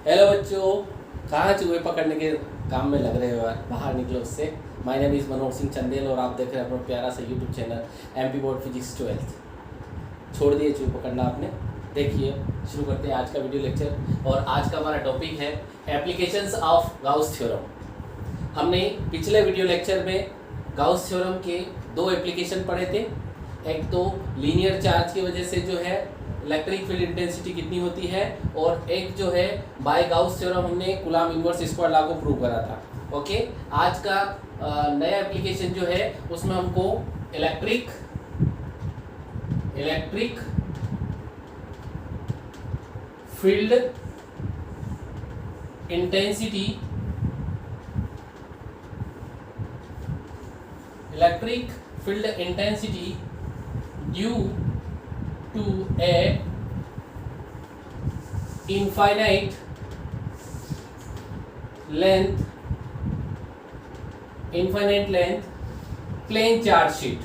Hello बच्चों, कहाँ चूहे पकड़ने के काम में लग रहे हो यार? बाहर निकलो उससे। My name is Manoj Singh Chandel और आप देख रहे हैं अपना प्यारा सा YouTube channel MP board physics 12। छोड़ दिए चूहे पकड़ना आपने। देखिए, शुरू करते हैं आज का वीडियो लेक्चर। और आज का हमारा टॉपिक है एप्लीकेशंस ऑफ गाउस थ्योरम। हमने पिछले वीडियो लेक्चर में गाउस थ्योरम के दो एप्लीकेशन पढ़े थे। एक तो लीनियर चार्ज की वजह से जो है इलेक्ट्रिक फील्ड इंटेंसिटी कितनी होती है, और एक जो है बाय गाउस थ्योरम हमने कूलॉम इनवर्स स्क्वायर लॉ को प्रूव करा था। ओके, आज का नया एप्लीकेशन जो है उसमें हमको electric field intensity due to a infinite length plane charge sheet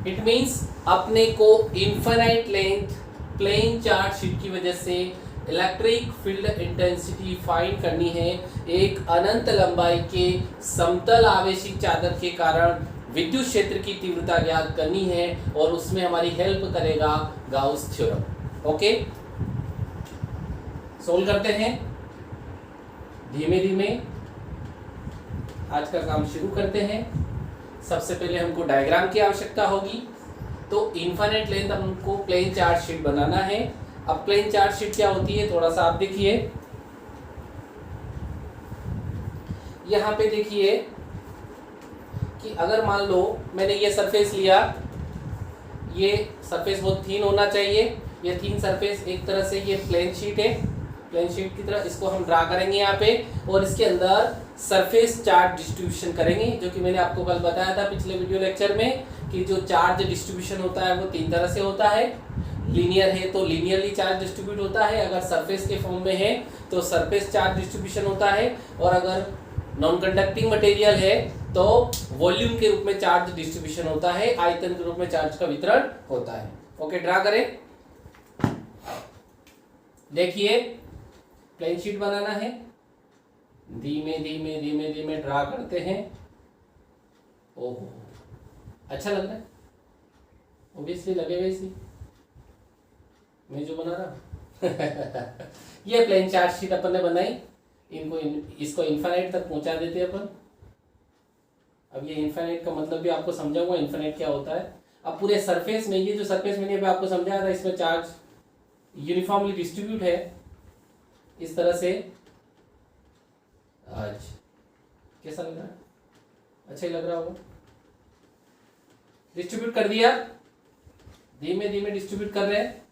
it means अपने को infinite length plane charge sheet की वजह से इलेक्ट्रिक फील्ड इंटेंसिटी फाइंड करनी है एक अनंत लंबाई के समतल आवेशित चादर के कारण विद्युत क्षेत्र की तीव्रता ज्ञात करनी है, और उसमें हमारी हेल्प करेगा गाउस थ्योरम। ओके, सोल्व करते हैं धीमे धीमे। आज का काम शुरू करते हैं। सबसे पहले हमको डायग्राम की आवश्यकता होगी। तो इनफाइनाइट लेंथ हमको प्लेन चार्ज शीट बनाना है। अब प्लेन चार्ज शीट क्या होती है, थोड़ा सा आप देखिए। यहां पे देखिए कि अगर मान लो मैंने ये सरफेस लिया, ये सरफेस बहुत थीन होना चाहिए। ये थीन सरफेस एक तरह से ये प्लेन शीट है, प्लेन शीट की तरह इसको हम ड्रा करेंगे यहाँ पे, और इसके अंदर सरफेस चार्ज डिस्ट्रीब्यूशन करेंगे, जो कि मैंने आपको कल बताया था पिछले वीडियो लेक्चर में कि जो चार्ज डिस्ट्रीब्यूशन होता है वो तीन तरह से होता है। लीनियर है तो लीनियरली चार्ज डिस्ट्रीब्यूट होता है, अगर सरफेस के फॉर्म में है तो सरफेस चार्ज डिस्ट्रीब्यूशन होता है, और अगर नॉन कंडक्टिंग मटेरियल है तो वॉल्यूम के रूप में चार्ज डिस्ट्रीब्यूशन होता है, आयतन के रूप में चार्ज का वितरण होता है। ओके, ड्रा करें। देखिए, प्लेन शीट बनाना है, धीमे धीमे धीमे धीमे ड्रा करते हैं। ओहो, अच्छा लग रहा है, ओब्वियसली लगेगा इसी मैं जो बना रहा ये प्लेन चार्ज शीट अपन ने बनाई। इसको इनफाइनाइट तक पहुंचा देते हैं अपन। अब ये इनफाइनाइट का मतलब भी आपको समझाऊंगा, इनफाइनाइट क्या होता है। अब पूरे सरफेस में, ये जो सरफेस मैंने अभी आपको समझाया था, इसमें चार्ज यूनिफॉर्मली डिस्ट्रीब्यूट है इस तरह से। आज कैसा लग रहा है? अच्छा ही लग रहा होगा। डिस्ट्रीब्यूट कर दिया, धीमे धीमे डिस्ट्रीब्यूट कर रहे हैं।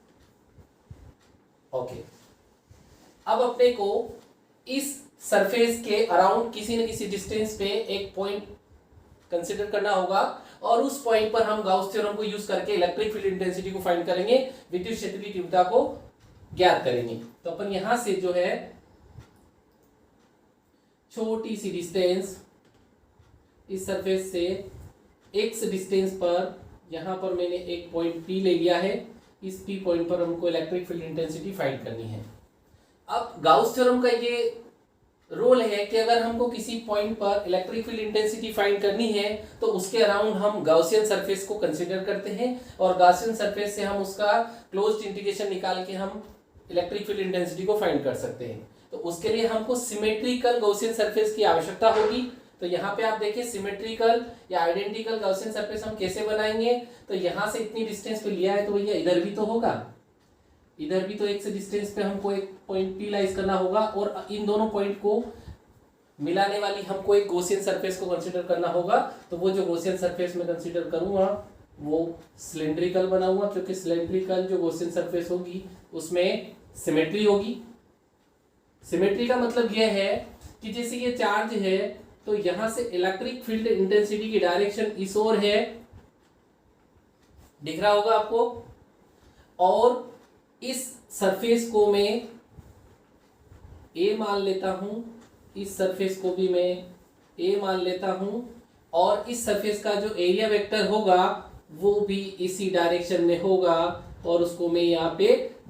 ओके, अब अपने को इस सरफेस के अराउंड किसी न किसी डिस्टेंस पे एक पॉइंट कंसीडर करना होगा, और उस पॉइंट पर हम गाउस थ्योरम को यूज करके इलेक्ट्रिक फील्ड इंटेंसिटी को फाइंड करेंगे, विद्युत क्षेत्र की तीव्रता को ज्ञात करेंगे। तो अपन यहां से जो है छोटी सी डिस्टेंस इस सरफेस से x डिस्टेंस पर, यहां पर मैंने एक पॉइंट P ले लिया है। इस P पॉइंट पर हमको इलेक्ट्रिक फील्ड इंटेंसिटी फाइंड करनी है। अब गाउस थ्योरम का ये रोल है कि अगर हमको किसी पॉइंट पर इलेक्ट्रिक फील्ड इंटेंसिटी फाइंड करनी है तो उसके अराउंड हम गाउसियन सरफेस को कंसीडर करते हैं, और गाउसियन सरफेस से हम उसका क्लोज्ड इंटीग्रेशन निकाल के हम इलेक्ट्रिक फील्ड इंटेंसिटी को फाइंड कर सकते हैं। तो उसके लिए हमको सिमेट्रिकल गाउसियन सरफेस की आवश्यकता होगी। तो यहाँ पे आप देखिए, सिमेट्रिकल या आइडेंटिकल गाउसियन सरफेस हम कैसे बनाएंगे। तो यहाँ से इतनी डिस्टेंस पे लिया है तो भैया इधर भी तो होगा, इधर भी तो एक से डिस्टेंस पे हमको एक पॉइंट P लाइज करना होगा, और इन दोनों पॉइंट को मिलाने वाली हमको एक गॉसियन सरफेस को कंसीडर करना होगा। तो वो जो गॉसियन सरफेस में कंसीडर करूंगा वो सिलेंड्रिकल बनाऊंगा, क्योंकि सिलेंड्रिकल जो गॉसियन सरफेस होगी उसमें सिमेट्री होगी। सिमेट्री का मतलब यह है कि जैसे ये चार्ज है तो यहां से इलेक्ट्रिक फील्ड इंटेंसिटी की डायरेक्शन इस ओर है, दिख रहा होगा आपको, और इस सरफेस को मैं ए मान लेता हूं, इस सरफेस को भी मैं ए मान लेता हूं, और इस सरफेस का जो एरिया वेक्टर होगा वो भी इसी डायरेक्शन में होगा, और उसको मैं यहाँ पे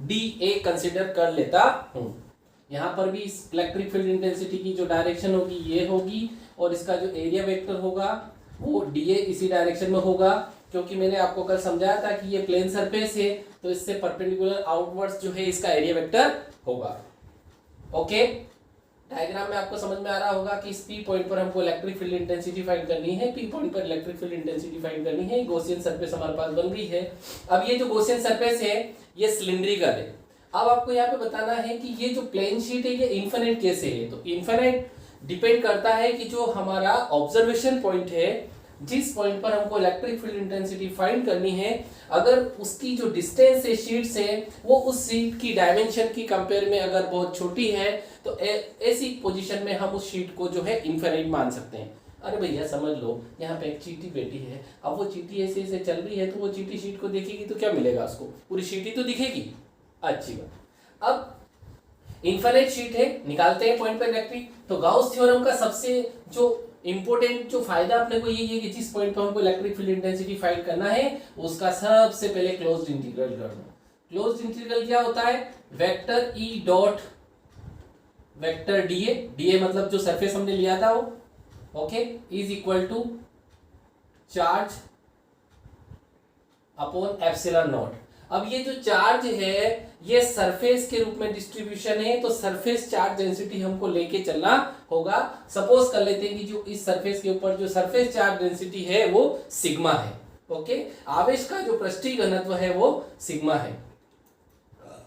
DA कंसिडर कर लेता हूँ। यहाँ पर भी इस इलेक्ट्रिक फील्ड इंटेंसिटी की जो डायरेक्शन होगी ये होगी, और इसका जो एरिया वेक्टर होगा वो DA इसी डायरेक्शन में होगा, क्योंकि मैंने आपको कल समझाया था कि ये प्लेन सरफेस है, तो इससे परपेंडिकुलर आउटवर्ड्स जो है इसका एरिया वेक्टर होगा। ओके, डायग्राम में आपको समझ में आ रहा होगा कि इस P पॉइंट पर हमको इलेक्ट्रिक फील्ड इंटेंसिटी फाइंड करनी है, P पॉइंट पर इलेक्ट्रिक फील्ड इंटेंसिटी फाइंड करनी है। गॉसियन सरफेस हमारे पास बन गई है। अब ये जो गॉसियन सरफेस है ये सिलिंड्रिकल है। अब आपको यहाँ पे बताना है कि ये जो प्लेन शीट है ये इन्फिनिट कैसे है। तो इन्फिनिट डिपेंड करता है कि जो हमारा ऑब्जर्वेशन पॉइंट है, जिस पॉइंट पर हमको इलेक्ट्रिक फील्ड इंटेंसिटी फाइंड करनी है, अगर उसकी जो डिस्टेंस है शीट से वो उस शीट की डायमेंशन की कंपेयर में अगर बहुत छोटी है, तो ऐसी पोजीशन में हम उस शीट को जो है इन्फिनिट मान सकते हैं। अरे भैया समझ लो, यहाँ पे एक चींटी बैठी है, अब वो चींटी ऐसे ऐसे चल रही है, तो वो चींटी शीट को देखेगी तो क्या मिलेगा उसको, पूरी शीट ही तो दिखेगी। अच्छी बात। अब इन्फिनिट शीट है, निकालते हैं पॉइंट पर इलेक्ट्रिक। तो गाउस थ्योरम का सबसे जो इंपोर्टेंट जो फायदा अपने को ये है कि जिस पॉइंट पर हमको इलेक्ट्रिक फील्ड इंटेंसिटी फाइंड करना है उसका सबसे पहले क्लोज्ड इंटीग्रल करना। क्लोज्ड इंटीग्रल क्या होता है, vector E dot vector DA मतलब जो सरफेस हमने लिया था वो, okay, is equal to charge upon epsilon naught. अब ये जो चार्ज है ये सरफेस के रूप में डिस्ट्रीब्यूशन है, तो सरफेस चार्ज डेंसिटी हमको लेके चलना होगा। सपोज कर लेते हैं कि जो इस सरफेस के ऊपर जो सरफेस चार्ज डेंसिटी है वो सिग्मा है। ओके, आवेश का जो पृष्ठीय घनत्व है वो सिग्मा है।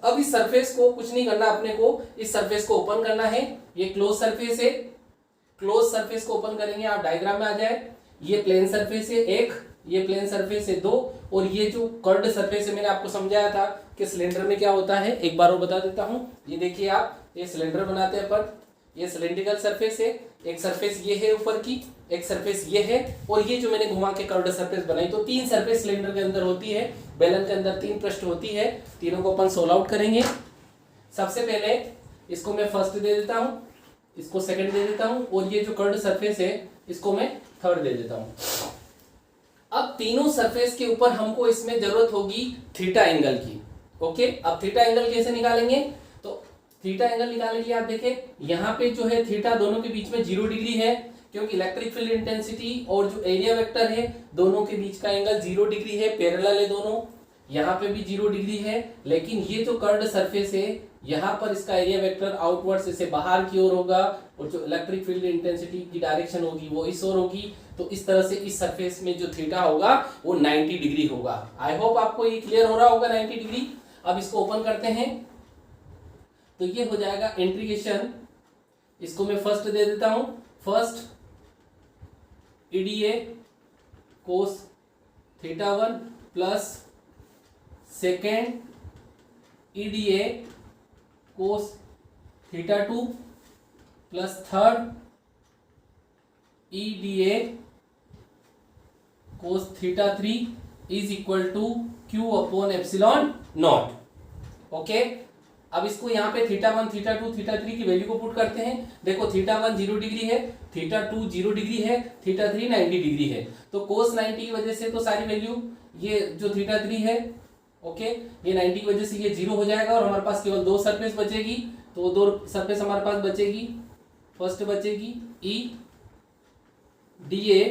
अब इस सरफेस को कुछ नहीं करना, अपने को इस सरफेस को ओपन करना है। ये क्लोज सरफेस है, क्लोज सरफेस को ओपन करेंगे, आप डायग्राम में आ जाए। ये प्लेन सरफेस है एक, ये प्लेन सरफेस है दो, और ये जो कर्व्ड सरफेस है मैंने आपको समझाया था कि सिलेंडर में क्या होता है, एक बार और बता देता हूं। ये देखिए आप, ये सिलेंडर बनाते हैं अपन, ये सिलेंड्रिकल सरफेस है, एक सरफेस ये है ऊपर की, एक सरफेस ये है, और ये जो मैंने घुमा के कर्व्ड सरफेस बनाई, तो तीन सरफेस सिलेंडर के अंदर होती है। बेलन के अंदर तीन पृष्ठ होती है, तीनों को अपन सोल्व आउट करेंगे। सबसे पहले इसको मैं फर्स्ट दे देता हूं, इसको सेकंड दे देता हूं, और ये जो कर्व्ड सरफेस है इसको मैं थर्ड दे देता हूं। अब तीनों सरफेस के ऊपर हमको इसमें जरूरत होगी थीटा एंगल की। ओके, अब थीटा एंगल कैसे निकालेंगे, तो थीटा एंगल निकालने के लिए आप देखें यहाँ पे जो है थीटा दोनों के बीच में 0 डिग्री है, क्योंकि इलेक्ट्रिक फील्ड इंटेंसिटी और जो एरिया वेक्टर है दोनों के बीच का एंगल 0 डिग्री है, पैरेलल है दोनों। यहाँ पे भी 0 डिग्री है, लेकिन ये जो कर्व्ड सरफेस है यहाँ पर इसका एरिया वेक्टर आउटवर्ड से बाहर की ओर होगा, और जो इलेक्ट्रिक फील्ड इंटेंसिटी की डायरेक्शन होगी वो इस ओर होगी। तो इस तरह से इस सरफेस में जो थीटा होगा वो 90 डिग्री होगा। आई होप आपको ये क्लियर हो रहा होगा 90 डिग्री। अब इसको ओपन करते हैं, तो ये हो जाएगा इंटीग्रेशन, इसको मैं फर्स्ट दे देता हूं, first EDA cos theta 1 plus second EDA cos theta 2 plus third EDA cos theta 3 is equal to Q upon epsilon naught. Okay, अब इसको यहाँ पे थीटा 1 थीटा 2 थीटा 3 की वैल्यू को पुट करते हैं। देखो थीटा 1 0 डिग्री है, थीटा 2 0 डिग्री है, थीटा 3 90 डिग्री है, तो कोस 90 की वजह से तो सारी वैल्यू ये जो थीटा 3 है, ओके, ये 90 की वजह से ये 0 हो जाएगा, और हमारे पास केवल दो सरफेस बचेगी। तो दो सरफेस हमारे पास बचेगी, फर्स्ट बचेगी EDA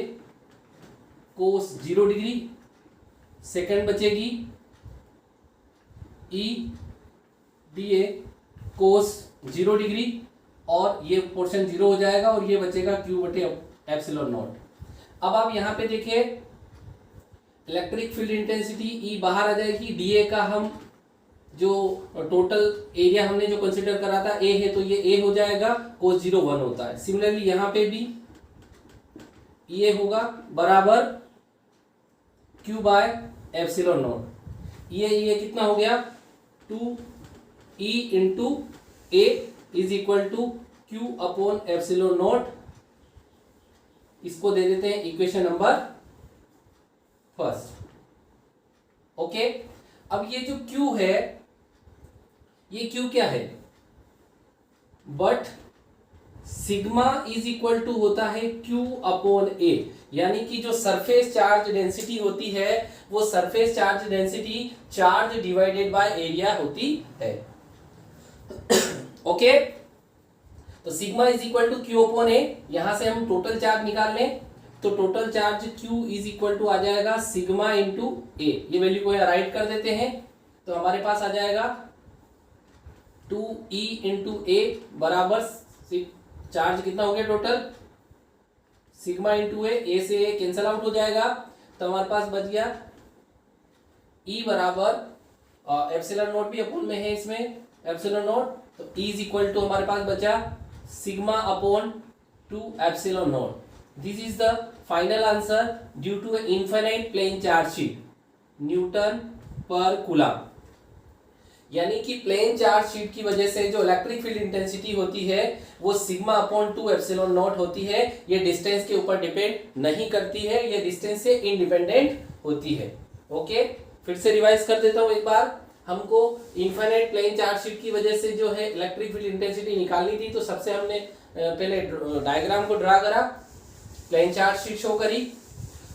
कोस 0 डिग्री, सेकंड बचेगी EDA कोस 0 डिग्री, और ये पोर्शन 0 हो जाएगा, और ये बचेगा Q बटे एप्सिलॉन नॉट। अब आप यहाँ पे देखिए इलेक्ट्रिक फील्ड इंटेंसिटी E बाहर आ जाएगी, DA का हम जो टोटल एरिया हमने जो कंसीडर करा था A है, तो ये A हो जाएगा, कोस 0 1 होता है। सिमिलरली यहाँ पे भी ये होगा बराबर Q बाय एप्सिलॉन नॉट। ये कितना हो गया, 2E into A is equal to Q upon epsilon naught. इसको दे देते हैं इक्वेशन नंबर फर्स्ट। ओके, अब ये जो Q है, ये Q क्या है, but sigma is equal to होता है Q अपॉन A, यानी कि जो सरफेस चार्ज डेंसिटी होती है वो surface charge density charge divided by area होती है। ओके तो sigma is equal to Q upon A, यहां से हम टोटल चार्ज निकाल लें तो total charge Q is equal to आ जाएगा सिग्मा इंटू A, ये वैल्यू को राइट कर देते हैं तो हमारे पास आ जाएगा 2E इंटू A बराबर चार्ज कितना हो गया टोटल सिग्मा इंटू A से A कैंसल आउट हो जाएगा तो हमारे पास बच गया E बराबर एप्सिलॉन नोट भी अपॉन में है इसमें एप्सिलॉन नोट, तो E इज इक्वल टू हमारे पास बचा sigma upon 2 epsilon naught. This is the final answer due to infinite plane charge sheet newton per coulomb, यानी कि प्लेन चार्ज शीट की वजह से जो इलेक्ट्रिक फील्ड इंटेंसिटी होती है वो सिग्मा अपॉन 2 एप्सिलॉन नॉट होती है। ये डिस्टेंस के ऊपर डिपेंड नहीं करती है, ये डिस्टेंस से इंडिपेंडेंट होती है। ओके फिर से रिवाइज कर देता हूं एक बार। हमको इनफाइनाइट प्लेन चार्ज शीट की वजह से जो है इलेक्ट्रिक फील्ड इंटेंसिटी निकालनी थी, तो सबसे हमने पहले डायग्राम को ड्रा करा, प्लेन चार्ज शीट शो करी,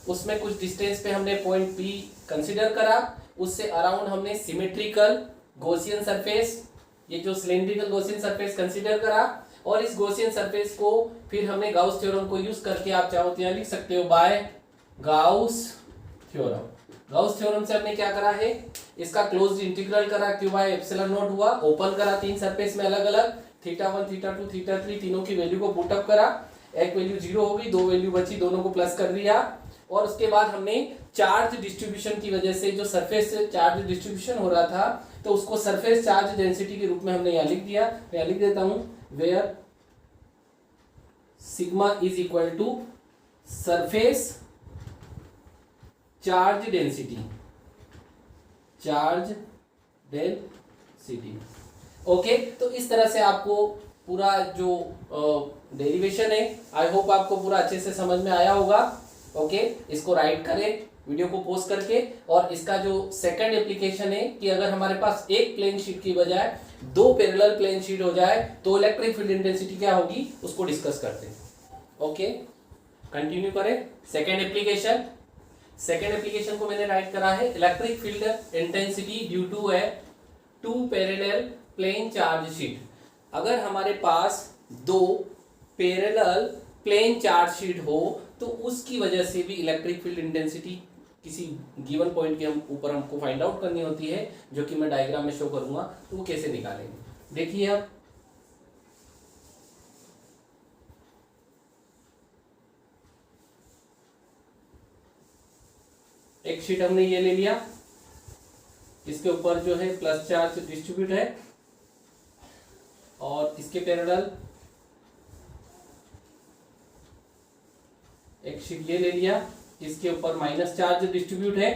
उसमें कुछ डिस्टेंस पे हमने पॉइंट P कंसिडर करा, उससे अराउंड हमने सिमेट्रिकल गॉसियन सरफेस, ये जो सिलेंड्रिकल गॉसियन सरफेस कंसीडर करा, और इस गॉसियन सरफेस को फिर हमने गाउस थ्योरम को यूज करके आप चाहो तो यहाँ लिख सकते हो by Gauss theorem. Gauss theorem से हमने क्या करा है, इसका क्लोज्ड इंटीग्रल करा, क्यू बाय एप्सिलॉन नॉट हुआ, ओपन करा तीन सरफेस में अलग अलग θ1 θ2 θ3 तीनों की वैल्यू को पुट अप करा, एक वैल्यू 0 हो गई, दो वैल्यू बची, दोनों को प्लस कर दिया, और उसके बाद हमने चार्ज डिस्ट्रीब्यूशन की वजह से जो सरफेस से चार्ज डिस्ट्रीब्यूशन हो रहा था तो उसको सरफेस चार्ज डेंसिटी के रूप में हमने यहाँ लिख दिया। मैं यहाँ लिख देता हूं where sigma is equal to surface charge density, charge density. Okay तो इस तरह से आपको पूरा जो डेरिवेशन है आई होप आपको पूरा अच्छे से समझ में आया होगा। ओके इसको राइट करें वीडियो को पोस्ट करके, और इसका जो सेकंड एप्लीकेशन है कि अगर हमारे पास एक प्लेन शीट की बजाय दो पैरेलल प्लेन शीट हो जाए तो इलेक्ट्रिक फील्ड इंटेंसिटी क्या होगी उसको डिस्कस करते हैं। ओके कंटिन्यू करें सेकंड एप्लीकेशन। सेकंड एप्लीकेशन को मैंने राइट करा है electric field intensity due to a two parallel plane charge sheet. अगर हमारे पास दो पैरेलल प्लेन चार्ज शीट हो तो उसकी वजह से भी इलेक्ट्रिक फील्ड इंटेंसिटी किसी गिवन पॉइंट के ऊपर हमको फाइंड आउट करनी होती है, जो कि मैं डायग्राम में शो करूंगा, तो वो कैसे निकालेंगे देखिए। अब एक शीट हमने ये ले लिया, इसके ऊपर जो है प्लस चार्ज डिस्ट्रीब्यूट है, और इसके पैरेलल एक शीट ये ले लिया, इसके ऊपर माइनस चार्ज डिस्ट्रीब्यूट है,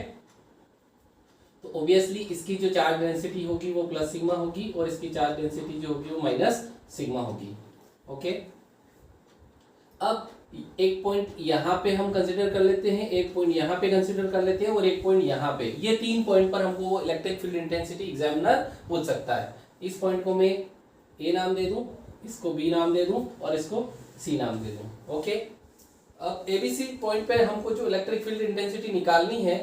तो ऑब्वियसली इसकी जो चार्ज डेंसिटी होगी वो प्लस सिग्मा होगी और इसकी चार्ज डेंसिटी जो होगी वो माइनस सिग्मा होगी। ओके अब एक पॉइंट यहाँ पे हम कंसीडर कर लेते हैं, एक पॉइंट यहाँ पे कंसीडर कर लेते हैं, और एक पॉइंट यहाँ पे। ये तीन पॉइंट पर हमको इलेक्ट्रिक फील्ड इंटेंसिटी एग्जामिनर पूछ सकता है। इस पॉइंट को मैं ए नाम दे दूं, इसको बी नाम दे दूं और इसको सी नाम दे दूं। ओके अब एबीसी पॉइंट पे हमको जो इलेक्ट्रिक फील्ड इंटेंसिटी निकालनी है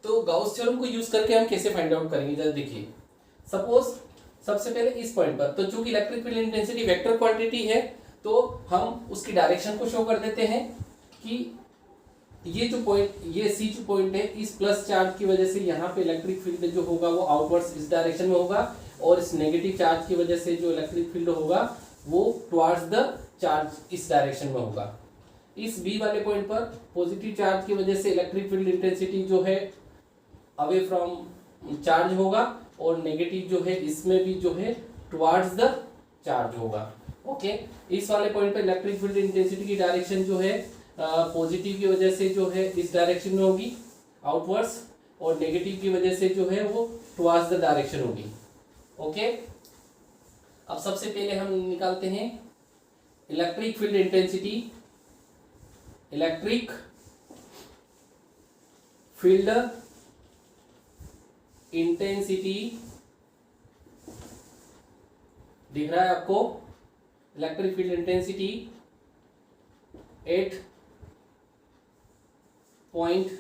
तो गाउस थ्योरम को यूज करके हम कैसे फाइंड आउट करेंगे जरा देखिए। सपोज सबसे पहले इस पॉइंट पर, तो चूंकि electric field intensity vector quantity है तो हम उसकी डायरेक्शन को शो कर देते हैं कि ये जो पॉइंट, ये सी जो पॉइंट है, इस प्लस चार्ज की वजह से यहाँ पे इलेक्ट्रिक फील्ड जो होगा वो आउटवर्ड्स इस डायरेक्शन में होगा, और इस नेगेटिव चार्ज की वजह से जो इलेक्ट्रिक फील्ड होगा वो टुवर्ड्स द चार्ज इस डायरेक्शन में होगा। इस बी वाले पॉइंट पर पॉजिटिव चार्ज की वजह से इलेक्ट्रिक फील्ड इंटेंसिटी जो है अवे फ्रॉम चार्ज होगा, और नेगेटिव जो है इसमें भी जो है टुवर्ड्स द चार्ज होगा। ओके इस वाले पॉइंट पर इलेक्ट्रिक फील्ड इंटेंसिटी की डायरेक्शन जो है पॉजिटिव की वजह से जो है इस डायरेक्शन में होगी आउटवर्ड्स, और नेगेटिव की वजह से जो है वो टुवर्ड्स द डायरेक्शन होगी। ओके अब सबसे पहले हम निकालते हैं electric field intensity, electric field intensity दिख रहा है आपको, electric field intensity at point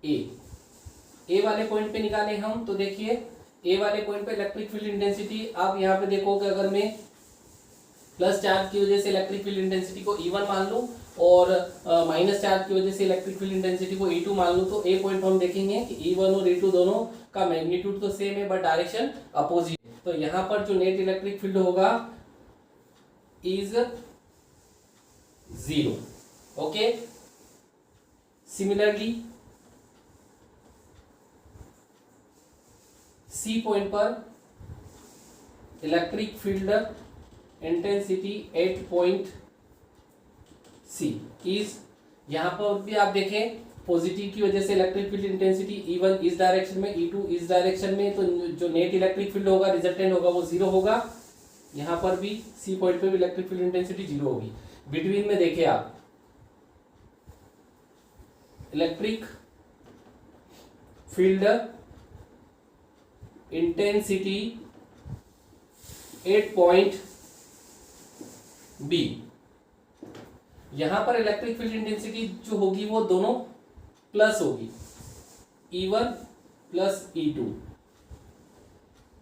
A वाले पॉइंट पे निकाले हम। तो देखिए ए वाले पॉइंट पे इलेक्ट्रिक फील्ड इंटेंसिटी, आप यहाँ पे देखोगे अगर मैं प्लस चार्ज की वजह से इलेक्ट्रिक फील्ड इंटेंसिटी को E1 मान लूँ और माइनस चार्ज की वजह से इलेक्ट्रिक फील्ड इंटेंसिटी को E2 मान लूँ, तो ए पॉइंट हम देखेंगे कि E1 और E2 दोनों का मैग्नीट्यूड तो सेम है बट डायरेक्शन अपोजिट है। तो यहाँ पर जो नेट इलेक्ट्रिक फील्ड होगा is 0। Okay, similarly C point पर electric field intensity at point C is, यहाँ पर भी आप देखें पॉजिटिव की वजह से इलेक्ट्रिक फील्ड इंटेंसिटी E1 इस डायरेक्शन में, E2 इस डायरेक्शन में, तो जो नेट इलेक्ट्रिक फील्ड होगा रिजल्टेंट होगा वो 0 होगा। यहाँ पर भी सी पॉइंट पे भी इलेक्ट्रिक फील्ड इंटेंसिटी 0 होगी। बिटवीन में देखिए आप electric field intensity at point B, यहां पर इलेक्ट्रिक फील्ड इंटेंसिटी जो होगी वो दोनों प्लस होगी, E1 प्लस E2।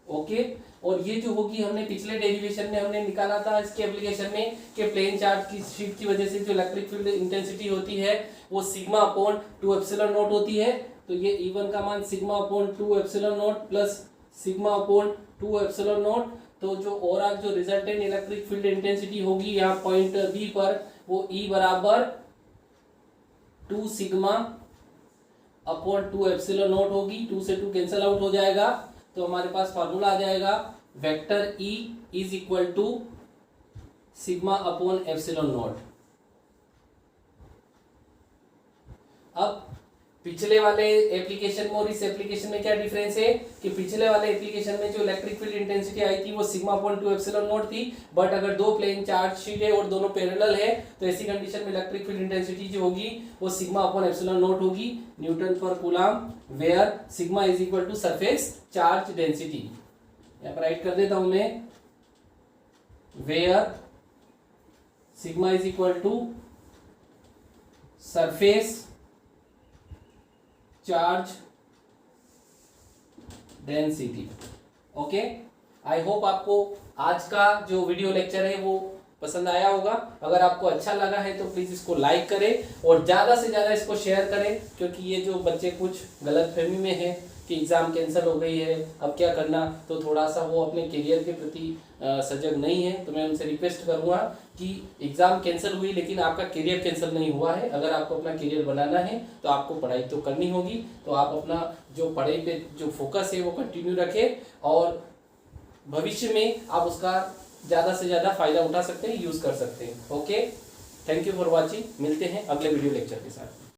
ओके, और ये जो होगी हमने पिछले डेरिवेशन में हमने निकाला था इसके एप्लीकेशन में कि प्लेन चार्ज की शीट की वजह से जो इलेक्ट्रिक फील्ड इंटेंसिटी होती है वो सिग्मा अपॉन 2 एप्सिलॉन नॉट होती है। तो ये E1 का मान sigma upon 2 epsilon not plus sigma upon 2 epsilon not. तो जो ओवरऑल जो रिजल्टेंट इलेक्ट्रिक फील्ड इंटेंसिटी होगी यहाँ पॉइंट बी पर वो E बराबर 2 सिग्मा अपॉन 2 एप्सिलॉन नॉट होगी। 2 से 2 कैंसिल आउट हो जाएगा, तो हमारे पास फार्मूला आ जाएगा vector E is equal to sigma upon epsilon naught. अब पिछले वाले एप्लीकेशन में और इस एप्लीकेशन में क्या डिफरेंस है कि पिछले वाले एप्लीकेशन में जो इलेक्ट्रिक फील्ड इंटेंसिटी आई थी वो सिग्मा अपॉन 2 एप्सिलॉन नॉट थी, बट अगर दो प्लेन चार्ज शीट है और दोनों पैरेलल है तो ऐसी कंडीशन में इलेक्ट्रिक फील्ड इंटेंसिटी जो होगी वो सिग्मा अपॉन एप्सिलॉन नॉट होगी newton per coulomb, where sigma is equal to surface charge density. यहाँ पर राइट कर देता हूं मैं, where sigma is equal to surface charge density. Okay, I hope आपको आज का जो वीडियो लेक्चर है वो पसंद आया होगा। अगर आपको अच्छा लगा है तो प्लीज इसको लाइक करें और ज्यादा से ज्यादा इसको शेयर करें, क्योंकि ये जो बच्चे कुछ गलतफहमी में हैं कि एग्जाम कैंसिल हो गई है अब क्या करना, तो थोड़ा सा वो अपने करियर के प्रति सजग नहीं है, तो मैं उनसे रिक्वेस्ट करूंगा कि एग्जाम कैंसिल हुई लेकिन आपका करियर कैंसिल नहीं हुआ है। अगर आपको अपना करियर बनाना है तो आपको पढ़ाई तो करनी होगी, तो आप अपना जो पढ़ाई पे जो फोकस है वो कंटिन्यू रखें और भविष्य में आप उसका ज़्यादा से ज़्यादा फायदा उठा सकते हैं, यूज़ कर सकते हैं। Okay, thank you for watching, मिलते हैं अगले वीडियो लेक्चर के साथ।